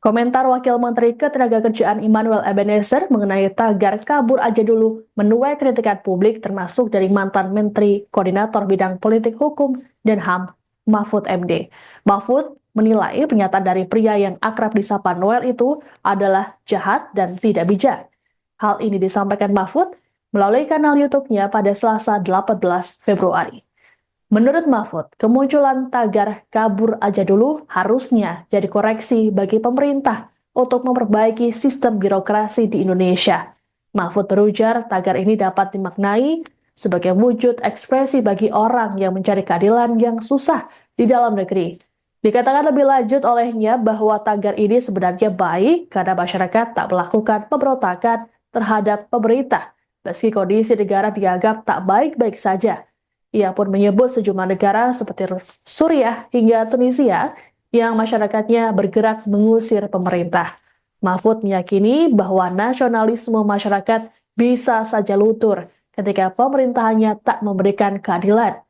Komentar Wakil Menteri Ketenagakerjaan Immanuel Ebenezer mengenai tagar kabur aja dulu menuai kritikan publik termasuk dari mantan Menteri Koordinator Bidang Politik Hukum dan HAM, Mahfud MD. Mahfud menilai pernyataan dari pria yang akrab disapa Noel itu adalah jahat dan tidak bijak. Hal ini disampaikan Mahfud melalui kanal YouTube-nya pada Selasa 18 Februari. Menurut Mahfud, kemunculan tagar kabur aja dulu harusnya jadi koreksi bagi pemerintah untuk memperbaiki sistem birokrasi di Indonesia. Mahfud berujar tagar ini dapat dimaknai sebagai wujud ekspresi bagi orang yang mencari keadilan yang susah di dalam negeri. Dikatakan lebih lanjut olehnya bahwa tagar ini sebenarnya baik karena masyarakat tak melakukan pemberontakan terhadap pemerintah, meski kondisi negara dianggap tak baik-baik saja. Ia pun menyebut sejumlah negara seperti Suriah hingga Tunisia yang masyarakatnya bergerak mengusir pemerintah. Mahfud meyakini bahwa nasionalisme masyarakat bisa saja luntur ketika pemerintahannya tak memberikan keadilan.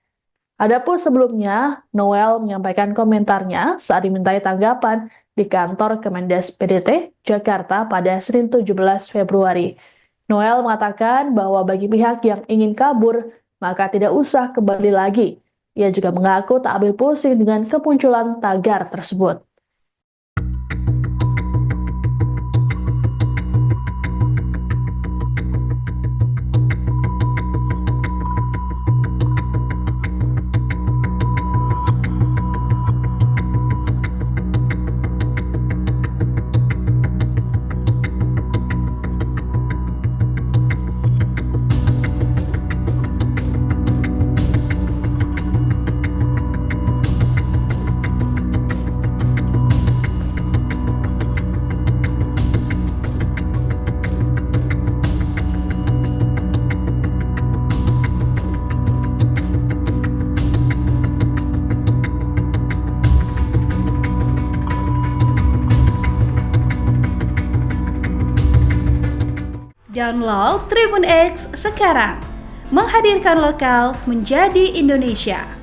Adapun sebelumnya, Noel menyampaikan komentarnya saat dimintai tanggapan di kantor Kemendes PDT Jakarta pada Senin 17 Februari. Noel mengatakan bahwa bagi pihak yang ingin kabur, maka tidak usah kembali lagi. Ia juga mengaku tak ambil pusing dengan kemunculan tagar tersebut. Download Tribun X sekarang, menghadirkan lokal menjadi Indonesia.